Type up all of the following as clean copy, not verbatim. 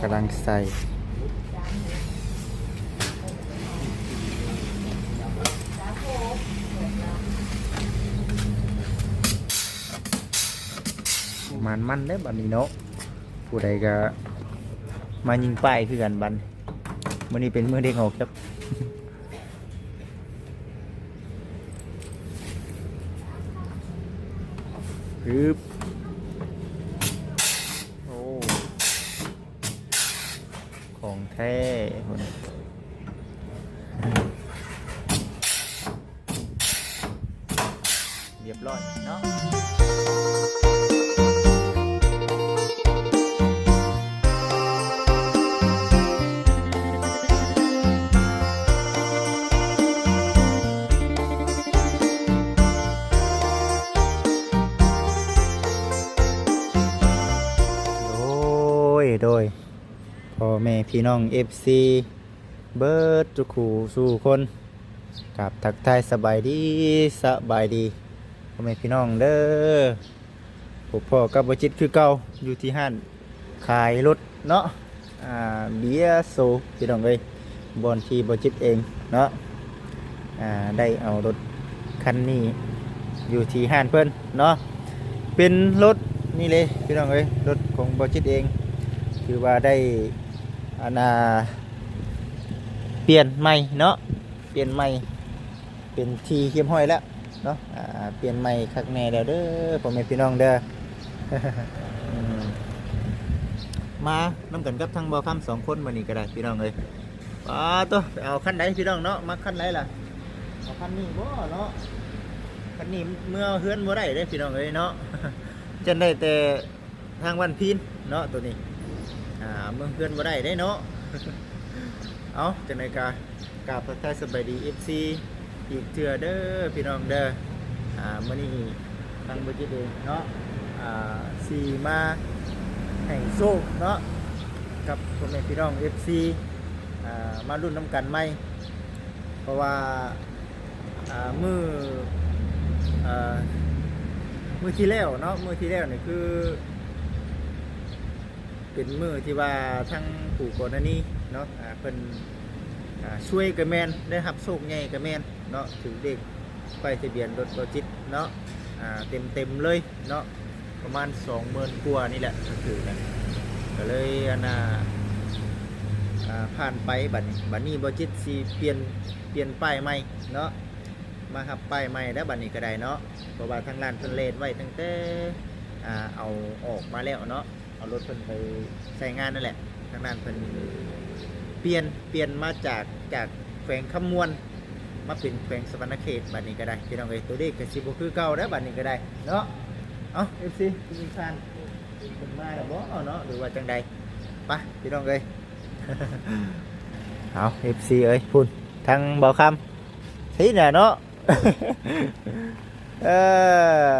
กำลังใส่มันเด้อบัดนี้เนาะผู้ใดก็มายิงป้ายคือกันบัดมื้อนี้เป็นมื้อเด็กออกครับฮึบโอ้ของแท้คนเรียบร้อยเนาะโดยพ่อแม่พี่น้อง FC เบิร์ดทุกคู่สู่คนกับทักทายสบายดีพ่อแม่พี่น้องเด้อผมพ่อกับบ่จิตคือเก่าอยู่ที่ห้านขายรถเนาะเบียร์โซพี่น้องเอ้ยบอนที่บ่จิตเองเนาะได้เอารถคันนี้อยู่ที่ห้านเพิ่นเนาะเป็นรถนี่เลยพี่น้องเอ้ยรถของบ่จิตเองคือว่าได้เปลี่ยนใหม่เนาะเปลี่ยนใหม่เป็นทีเขียมห้อยแล้วเนาะเปลี่ยนใหม่คักแน่แล้วเด้อพ่อแม่พี่น้องเด้อ มาน้ำกันกับทั้งบ่คำ2 คนมานี่ก็ได้พี่น้องเลยตัวไปเอาคันไหนพี่น้องเนาะมาคันไหนล่ะเอาคันนี้บ่เนาะคันนี้เมื่อเฮือนบ่ได้เด้พี่น้องเลยเนาะ จะได้แต่ทางวันพีนเนาะตัวนี้เมืองเพื่อนบ่ได้ได้เนาะ เอาจังได๋กะกราบทักทายสบายดี FC อีกเทื่อเด้อพี่น้องเด้อมื้อนี้ทางบ่จิตเองเนาะสิมาให้โชคเนาะกับพ่อแม่พี่น้อง FC มารุ่นน้ำกันใหม่เพราะว่ามื้อที่แล้วเนาะมื้อที่แล้วนี่คือเป็นมือที่ว่าทั้งผู้ก่อนหน้านี้เนาะเพิ่นช่วยกระแมนได้รับโชคใหญ่กระแมนเนาะถือเด็กไปทะเบียนรถบ่จิตเนาะเต็มเลยเนาะประมาณ 20,000 กว่านี่แหละก็คือนะก็เลยผ่านไปบัดนี้บ่จิตสิเปลี่ยนป้ายใหม่เนาะมารับป้ายใหม่แล้วบัดนี้ก็ได้เนาะเพราะว่าทางร้านเพิ่นเลทไว้ตั้งแต่เอาออกมาแล้วเนาะเอารถเพิ่นไปใช้งานนั่นแหละทางนั้นเพิ่นเปลี่ยนมาจากแขวงคำมวนมาเป็นแขวงสวรรณเขตบัดนี้ก็ได้พี่น้องเอ้ยตัวเลขก็สิบ่คือเก่าแล้วบัดนี้ก็ได้เนาะเอา FC คุณอินซานเพิ่นมาแล้วบ่เนาะหรือว่าจังใดไปพี่น้องเอ้ย เอา FC เอ้ยพุ่นทางบ่คำที่น่ะเนาะ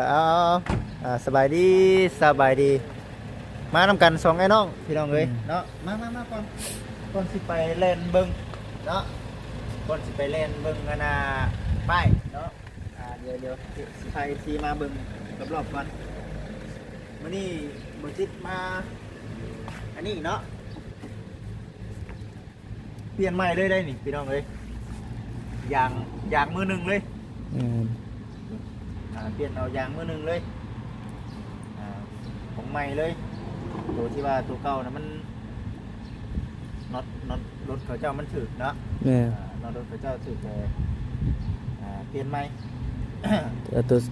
เอาสบายดีมานำกัน2ไอ้น้องพี่น้องเอ้ยเนาะมาก่อนสิไปเล่นเบิ่งเนาะก่อนสิไปเล่นเบิ่งป้ายเนาะเดี๋ยวสิพา FC มาเบิ่งรอบๆก่อนมื้อนี้บ่จิตมาอันนี้เนาะเปลี่ยนใหม่เลยได้นี่พี่น้องเอ้ยอย่างมือหนึ่งเลยเปลี่ยนเอาอย่างมือหนึ่งเลยของใหม่เลยตัวที่ว่าตัวเก่านะมันน็อตรถเขาเจ้ามันถึกเนาะน็อตรถเขาเจ้าถึกเลยเปลี่ยนใหม่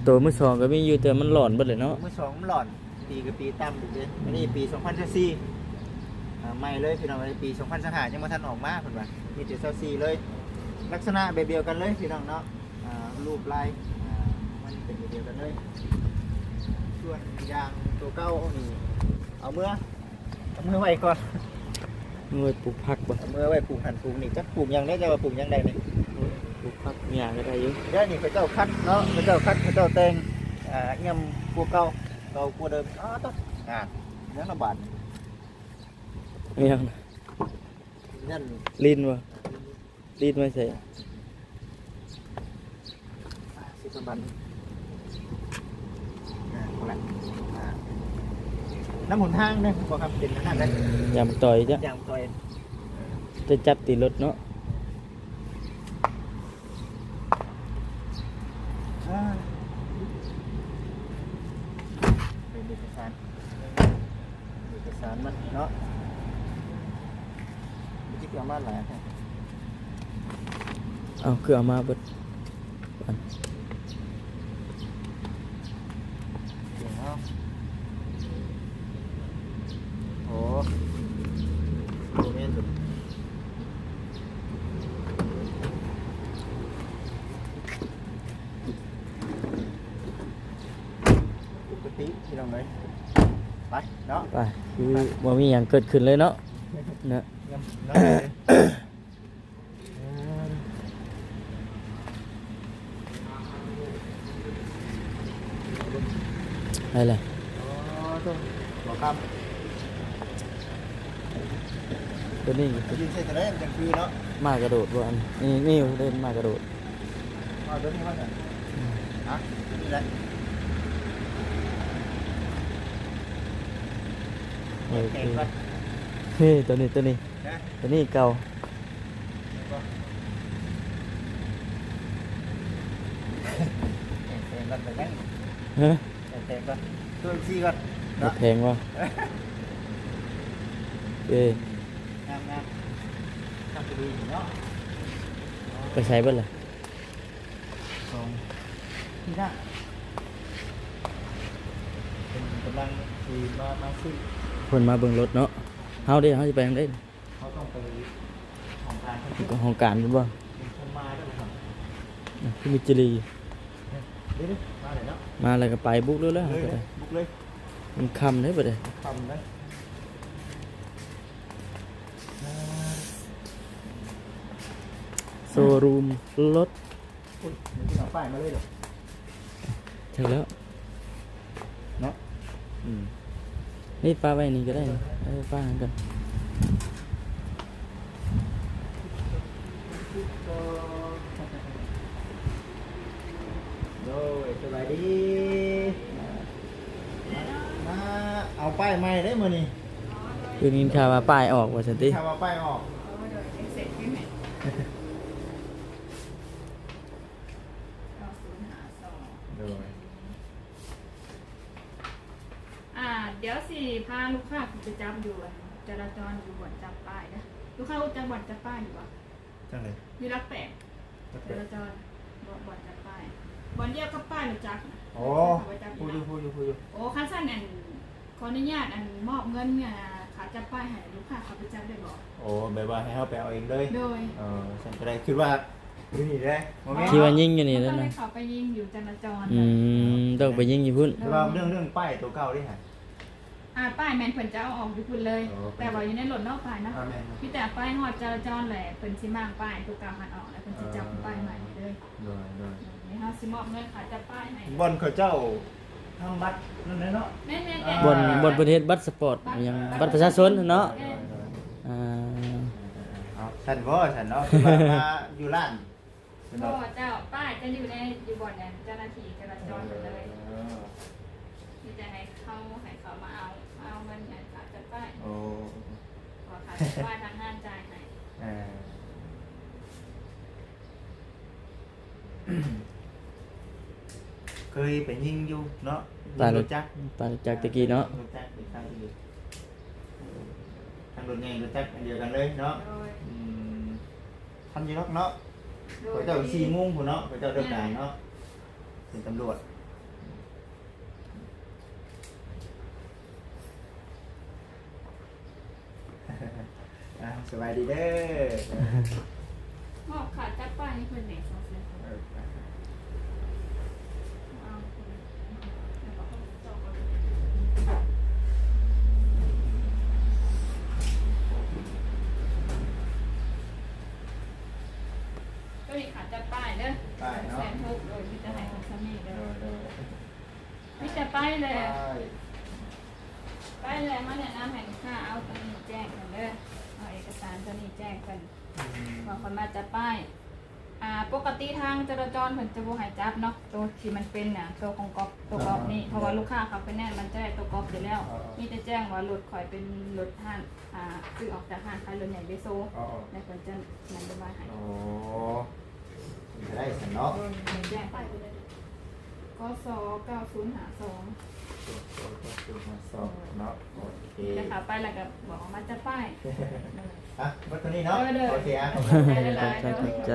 ตัวมือสองก็มีอยู่แต่มันหลอนเบิดเลยเนาะมือสองมันหลอนปีกับปีต่ำดิอันนี้ปี2024ใหม่เลยพี่น้องในปี2025ยังมาทันออกมาเพิ่นว่ามีแต่24เลยลักษณะแบบเดียวกันเลยพี่น้องเนาะรูปลายมันเป็นแบบเดียวกันเลยส่วนยางตัวเก่านี่เอาเมื่อไว้ก่อนมือปลูกผักบ่เมื่อไว้ปลูกหั่นปลูกนี่จักปลูกยังได้จะว่าปลูกยังได้นี่ปลูกผักหญ้าก็ได้อยู่เดี๋ยวนี้เขาเจ้าคัดเนาะเขาเจ้าแต่งเงี้ยพวกเก่ากว่าเดิมต้องยังระบาดยังนั่นลิ้นวะลิ้นไม่ใช่สิบบัน น้ำหนทางเนี่ยบ่ครับเป็นนั่นได้ ยำต่อยจ้ะ อย่างตัวเอง จะจับติดรถเนาะ เป็นเอกสารมันเนาะไม่ใช่เอามาหลายแค่ เอาคือเอามาเบิดอัน เดี๋ยวเอาโอ้โหแม่นสุดปกติที่เราเลยไปเนาะ ไปคือบ่มีหยังเกิดขึ้นเลยเนาะเนาะ เนาะเลยไปเลย อ๋อต้องบอกค ตัวนี้ ำยืนเส้นจะได้มันยังคือเนาะ มากระโดดบ่อันนี่เล่นมากระโดด เอาเดี๋ยวนี้เขาจะอ่ะนี่แหละ โอเค เก่งก่อน นี่ตัวนี้ นะ ตัวนี้เก่า เก่งก่อนไปไหน ฮะ เก่งก่อนตัวซีก่อน บ่ เนาะ แพงบ่เอ้ย งามงามทำไปดีเนาะ ไปใช้เบิดล่ะ สองที่หน้าเป็นกำลังคือมาซื้อ เพิ่นมาเบิ่งรถเนาะเฮาเสิไปทางใด เขาต้องไปของทางเขา ก็ห้องการเพิ่นบ่ เป็นคนมาด้วยครับ คือมิจิลี เดี๋ยวมาเลยเนาะ มาแล้วก็ไปบุกเลยแล้ว เลยบุกเลย มันค่ำเด้บ่ได้ ทำเลย โชว์รูมรถ อุ้ยเดี๋ยวที่เอาป้ายมาเลยเดี๋ยว ถึงแล้ว เนาะ นี่ป้าไว้นี่ก็ได้นะป้าหันกัน โดยสบายดีมาเอาป้ายใหม่ได้มื้อนี้ คือนินข่าวว่าป้ายออกว่าซั่นติ ถ้าว่าป้ายออกโดย เดี๋ยวสิพาลูกค้าไปจับอยู่จราจรอยู่บ่อนจับป้ายนะลูกค้ารู้จักบ่อนจับป้ายอยู่ปะ จังเลย มีรักแปลกจราจรบ่อนจับป้ายบ่อนเดียวกับป้ายรู้จักนะ โอ้ ไปจับ พูด อ อยู่ ยู่พูดอยู่ โอ้คันสั้นขออนุญาตมอบเงินเนี่ยขาจับป้ายให้ลูกค้าเขาไปจับได้บ่ โอ้แบบว่าให้เขาไปเอาเองเลย โดย ฉันก็ได้คิดว่าอยู่นี่ได้โมเมน คิด ต์ ว่ายิงอยู่นี่ ต้ แล้ อ ว ง นะ ให้เขาไปยิงอยู่จราจร ต้องไปยิงอยู่พุ่น แต่ว่าเรื่องป้ายตัวเก่าดิฮะ ป้ายแมนเพิ่นจะเอาออกอยู่พุ่นเลย โอ้ แต่ว่าอยู่ในรถนอกป้ายนะ แม่น พี่แต่ป้ายหอดจราจรแหละเพิ่นสิมางป้ายตัวเก่าหันออกแล้วเพิ่นสิจับป้ายใหม่ให้เลย โดย นี่เฮาสิมอบเงินขาจับป้ายให้ บอลเขาเจ้าทางบัตรนั่นแหละเนาะ แม่น บนประเทศบัตรสปอร์ตยังบัตรประชาชนเนาะอ่า เอาฉันบ่ฉันเนาะคือว่ามาอยู่ร้าน พ่อเจ้าป้ายจะอยู่ในอยู่บ่อนเนี่ยเจ้าหน้าที่จราจรหมดเลยมีแต่ให้เขามาเอาเงินเนี่ยขาจับป้าย โอ้ ขอขาจับป้ายทางห้างจ่ายให้ เคยไปยิงอยู่เนาะ ตาย ร ร ถ ถ จักร ตายจากตะกี้เนาะ รถจักรเป็นทางที่ทางรถใหญ่รถจักรอันเดียวกันเลยเนาะ โดย ทำอยี่เนาะเขาเจ้า4 โมงพุ่นเนาะเขาเจ้าเดินทางเนาะเป็นตำรวจสบายดีเด้อ มอบขาจับป้ายนี่เพิ่นไหนสองเส้นเอาแล้วก็จอกเอาก็มีขาจับป้ายเด้อ ป้ายเนาะ 160โดยมีแต่ให้ของสามีเด้อ เด้อ มีแต่ป้ายเลย ป้าย ป้ายเลยมาแนะนำให้ลูกค้าเอาตัวนี้แจ้งกันเด้อเอาเอกสารตัวนี้แจ้งกันบอกคนมาจับป้าย ปกติทางจราจรเพิ่นจะบ่ให้จับเนาะตัวที่มันเป็นน่ะตัวของก๊อปตัวก๊อปนี่เพราะว่าลูกค้าเขาไปแน่นมันจะได้ตัวก๊อปอยู่แล้วมีแต่แจ้งว่ารถข่อยเป็นรถห้างซื้อออกจากห้างขายรถใหญ่เบโซแล้วเพิ่นจะนำมาให้ โอ้ได้สันเนาะ แจ้งไปเลยก็ส9052 สอบเนาะโอเค แต่ขาไปแล้วก็บอกว่ามาจะป้าย อ่ะวัดตัวนี้เนาะโอเคอ่ะ ใจ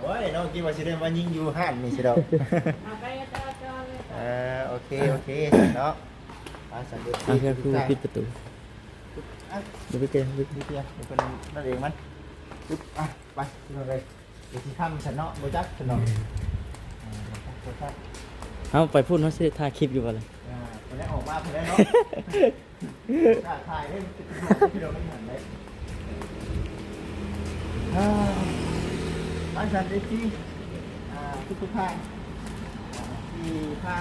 โอ้ยน้องคิดว่าสิได้มายิงอยู่ห้านนี่สิดอก เอาไปจราจรเลย โอเคเนาะสันเด็จ เอาแค่คือปิดประตู อ่ะ เดี๋ยวไปเจอ เดี๋ยวเป็นนั่นเองมันปึ๊บอ่ะไปที่เราเลยเดี๋ยวที่ข้ามฉันเนาะโบจักฉันเนาะ เอาไปพูดเนาะสิถ่ายคลิปอยู่บ่ล่ะ ไปแล้วออกมาไปแล้วเนาะถ่ายได้ที่เราไม่เห็นเลยบ้านฉันได้ที่ทุกท่านที่พา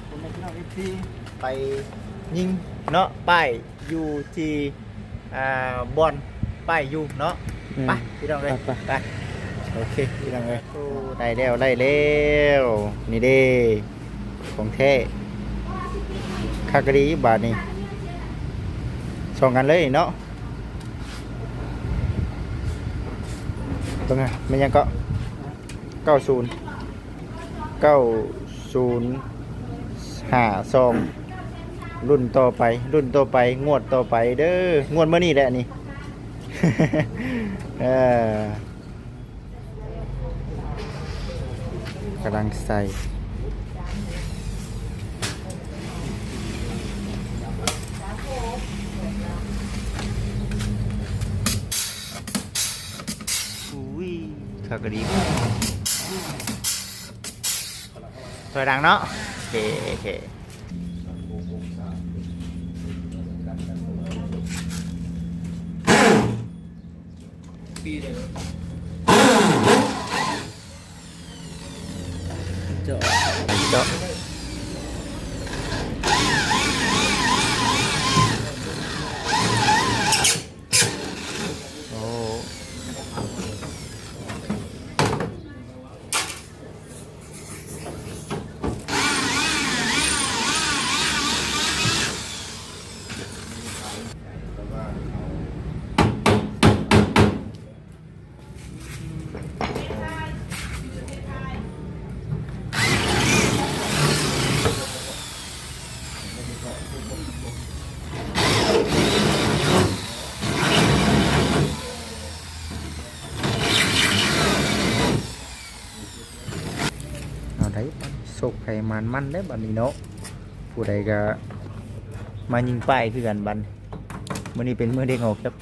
คนในที่เราได้ที่ไปยิงเนาะป้ายอยู่ที่บอลป้ายอยู่เนาะไปพี่น้องเลยไปโอเคพี่น้องเลยได้แล้วนี่เด้ของแท้คากรีบาทนี่สองกันเลยเนาะตรงไหนมันยังก็90 รุ่นต่อไปงวดต่อไปเด้องวดเมื่อนี้แหละนี่ กำลังใส่อุ้ยขากระดีถอยดังเนาะโอเคเจาะ เจาะโอ้เอาได้โศกไขมันได้บัดนี้เนาะผู้ใดก็มายิงป้ายคือกันบัดมื้อนี้เป็นมื้อเด็กออกครับ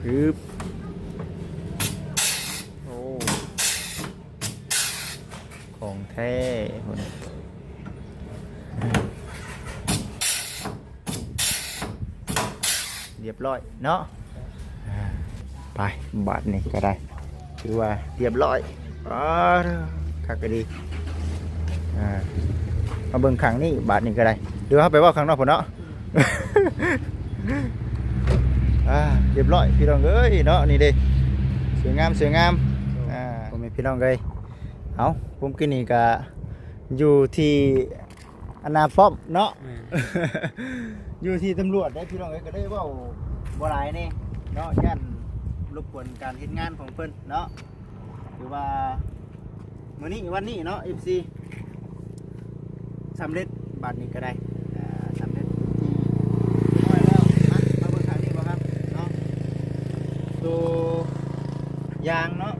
ปึ๊บโอ้ของแท้คนเรียบร้อยเนาะไปบาทนี่ก็ได้ถือว่าเรียบร้อยคักก็ดีมาเบิ่งขังนี่บาทนี่ก็ได้เดี๋ยวเขาไปว่าขังนอกผมเนาะ เรียบร้อยพี่น้องเอ้ยเนาะนี่เด้สวยงามผมเป็นพี่น้องเลยเอาผมกินนี่ก็อยู่ที่อนาป้อมเนาะ อยู่ที่ตำรวจได้พี่น้องเอ้ยก็ได้เว่าบ่หลายนี่เนาะย่านรบกวนการเฮ็ดงานของเพิ่นเนาะหรือว่ามื้อนี้วันนี้เนาะ FC สำเร็จบัดนี้ก็ได้สำเร็จที่น้อยแล้วมาเบิ่งทางนี้บ่ครับเนาะตัวยางเนาะ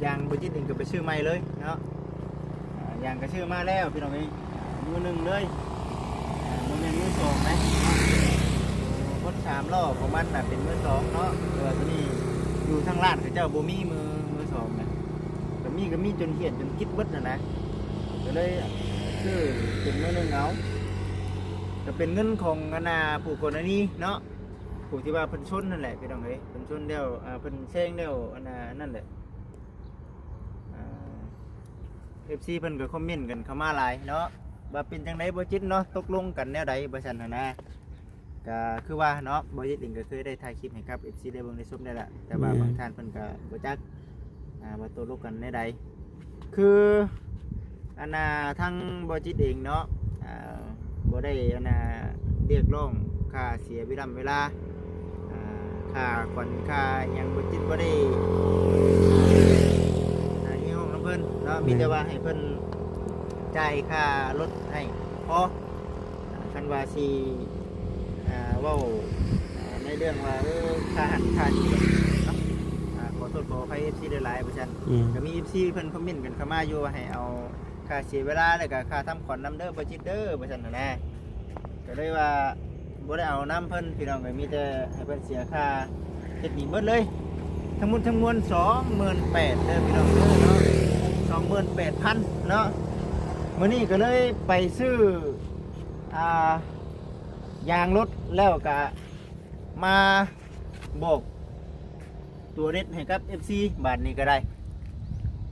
ยางบ่จิตเองก็ไปซื้อใหม่เลยเนาะยางก็ซื้อมาแล้วพี่น้องเอ้ยมือหนึ่งเลยมือหนึ่งมือสองนะรถ3ล้อของมันน่ะเป็นมือสองเนาะตัวนี้อยู่ทางร้านเขาเจ้าบ่มีมือสองนะก็มีจนเหี่ยนจนคิดเบิดน่ะนะก็เลยซื้อเป็นมือหนึ่งเอาก็เป็นเงินของผู้คนอันนี้เนาะผู้ที่ว่าเพิ่นชนนั่นแหละพี่น้องเอ้ยเพิ่นชนเดียวเพิ่นแซงเดียวนั่นแหละFC เพิ่นก็คอมเมนต์กันเข้ามาหลายเนาะว่าเป็นจังไดบ่จิตเนาะตกลงกันแนวใดบ่ซั่นน่ะนะ ก็คือว่าเนาะบ่จิตเองก็เคยได้ถ่ายคลิปให้กับ FC ได้เบิ่งได้ชมได้ละแต่ว่าบางท่านเพิ่นก็บ่จักว่าตกลงกันในใดคืออันน่ะทั้งบ่จิตเองเนาะบ่ได้อันน่ะเรียกร้องค่าเสียเวลาค่าขวัญค่าหยังบ่จิตบ่ได้นี่ห้องน้ำเพิ่นเนาะมีแต่ว่าให้เพิ่นจ่ายค่ารถให้พอคันว่าสิเว้าในเรื่องว่าค่าหันค่านี่เนาะขอโทษขออภัย FC ได้หลายเปอร์เซ็นต์ก็มี FC เพิ่นคอมเมนต์กันเข้ามาอยู่ว่าให้เอาค่าเสียเวลาแล้วก็ค่าทำขวัญนำเด้อบ่จิตเด้อว่าซั่นน่ะนะก็เลยว่าบ่ได้เอาน้ำเพิ่นพี่น้องก็มีแต่ให้เพิ่นเสียค่าเฮ็ดนี่หมดเลยทั้งหมดทั้งมวล 28,000 เด้อพี่น้องเด้อเนาะ 28,000 เนาะมื้อนี้ก็เลยไปซื้อยางรถแล้วก็มาบอกตัวเด็ดให้กับ FC บาทนี้ก็ได้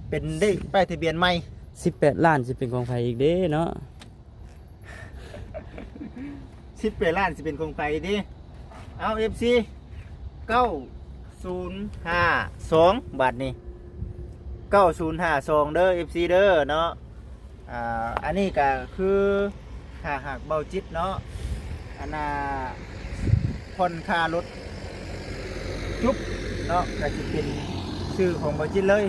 เป็นได้ป้ายทะเบียนใหม่ 18 ล้านสิเป็นของไผอีกเด้เนาะ 18 ล้านสิเป็นของใครดิเอา FC 9052 บาทนี้9052 เด้อ FC เด้อเนาะอันนี้ก็คือค่าหักเบาจิตเนาะอันน่ะผ่อนค่ารถจุ๊บเนาะก็จะเป็นชื่อของเบาจิตเลย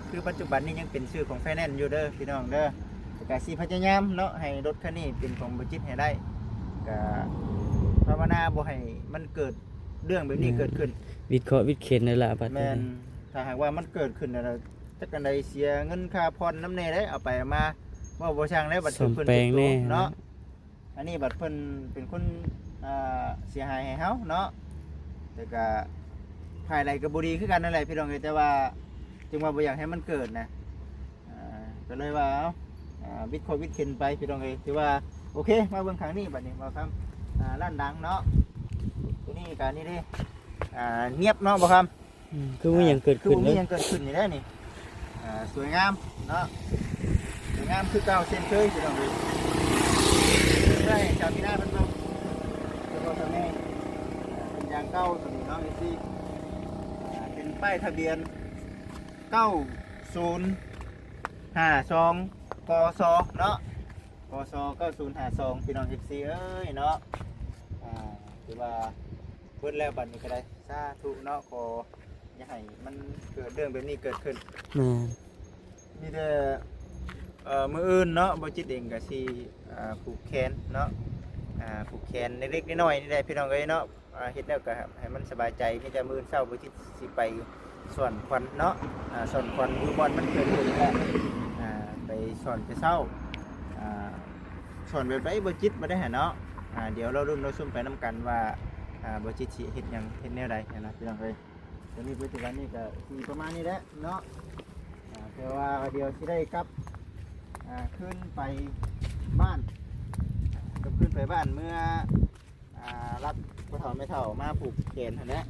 คือปัจจุบันนี้ยังเป็นชื่อของไฟแนนซ์อยู่เด้อพี่น้องเด้อก็สิพยายามเนาะให้รถคันนี้เป็นของเบาจิตให้ได้ก็ภาวนาบ่ให้มันเกิดเรื่องแบบนี้เกิดขึ้น วิเคราะห์วิเข็นนั่นล่ะบัด แม่ นี้ นถ้าหากว่ามันเกิดขึ้นแล้วจักกันใดเสียเงินค่าผ่อนน้ำแน่ได้เอาไปเอามาว่าบ่ช่างได้บัตร สม เพิ่น แปลงแน่ เนาะอันนี้บัตรเพิ่นเป็นคนเสียหายให้เฮาเนาะแต่ก็ภายในก็บ่ดีคือกันนั่นแหละพี่น้องเอ้ยแต่ว่าจึงว่าบ่อยากให้มันเกิดนะก็เลยว่าวิทย์โควิดเข็นไปพี่น้องเอ้ยถือว่าโอเคมาเบิ่งครั้งนี้บัดนี้บ่ครับร้านดังเนาะตัวนี้ก็นี่เด้เงียบเนาะบ่ครับ คือมีหยังเกิดขึ้น คือ เล มี ย หยังเกิดขึ้นนี่ได้นี่สวยงามเนาะสวยงามคือเก่าเช่นเคยพี่น้องเอ้ยได้ชาวที่หน้าเพิ่นเนาะเป็นรถคันนี้เป็นยางเก่าตัวนี้เนาะสิเป็นป้ายทะเบียน9052กสเนาะกส9052พี่น้อง FC เอ้ยเนาะถือว่าเพิ่นแล้วบัดนี้ก็ได้สาธุเนาะขออย่าให้มันเกิดเรื่องแบบนี้เกิดขึ้น แม่น มีแต่มืออื่นเนาะบ่จิตเองก็สิผูกแขนเนาะผูกแขนเล็กๆน้อยๆนี่ได้พี่น้องเอ้ยเนาะเฮ็ดแล้วก็ให้มันสบายใจมีแต่มื้อเช้าบ่จิตสิไปสอนควันเนาะสอนควันอยู่บ่อนมันเกิดขึ้นแล้วไปสอนแต่เช้าสอนแบบใดบ่จิตบ่ได้หาเนาะเดี๋ยวเรารุ่นเราซุ่มไปนํกันว่าบ่จิตสิเฮ็ดหยังเฮ็ดแนวใดนะพี่น้องเอ้ยตอนนี้ปัจจุบันนี้ก็สิประมาณนี้แหละเนาะแต่ว่าเดี๋ยวสิได้กลับขึ้นไปบ้านกลับขึ้นไปบ้านเมื่อรับพ่อเฒ่าแม่เฒ่ามาผูกแขนหั่นแหละ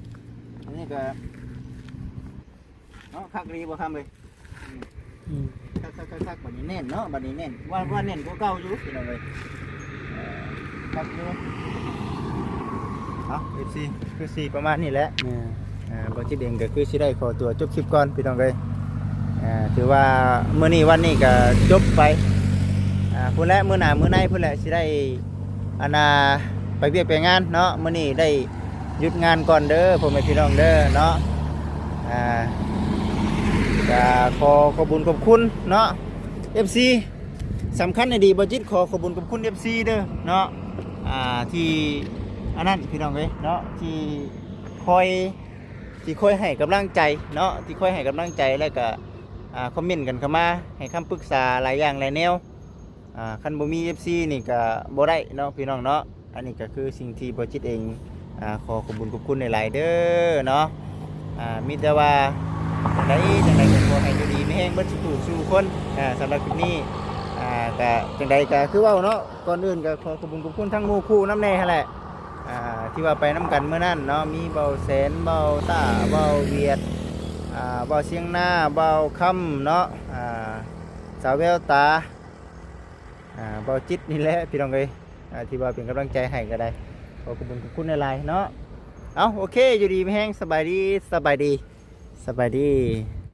อันนี้ก็เนาะคักดีบ่ครับเอ้ยคักบัดนี้แน่นเนาะบัดนี้แน่นว่าแน่นกว่าเก่าอยู่พี่น้องเอ้ยคักอยู่เอา FC คือสิประมาณนี้แหละ แม่น บ่จิตเองก็คือสิได้ขอตัวจบคลิปก่อนพี่น้องเอ้ยถือว่ามื้อนี้วันนี้ก็จบไปพุ่นแหละมื้อหน้ามื้อในพุ่นแหละสิได้ไปเวียกไปงานเนาะมื้อนี้ได้หยุดงานก่อนเด้อพ่อแม่พี่น้องเด้อเนาะก็ขอบุญขอบคุณเนาะ FC สำคัญในดีบ่จิตขอบุญขอบคุณ FC เด้อเนาะที่อันนั้นพี่น้องเอ้ยเนาะที่คอยให้กำลังใจเนาะที่คอยให้กำลังใจแล้วก็คอมเมนต์กันเข้ามาให้คำปรึกษาหลายอย่างหลายแนวคันบ่มี FC นี่ก็บ่ได้เนาะพี่น้องเนาะอันนี้ก็คือสิ่งที่บ่จิตเองขอขอบคุณหลายๆเด้อเนาะมีแต่ว่าจังไดก็ขอให้อยู่ดีมีแรงเบิดสู่คนสำหรับคลิปนี้ก็จังไดก็คือเว้าเนาะก่อนอื่นก็ขอขอบคุณทั้งหมู่คู่น้ำแน่หั่นแหละที่ว่าไปน้ำกันเมื่อนั้นเนาะมีเบาแสนเบาต้าเบาเวียดเบาเสียงหน้าเบาคำเนาะสาวแววตาเบาจิตนี่แหละพี่น้องเอ้ยที่ว่าเป็นกำลังใจให้ก็ได้ ขอบคุณหลายๆเนาะเอาโอเคอยู่ดีไม่แห้งสบายดี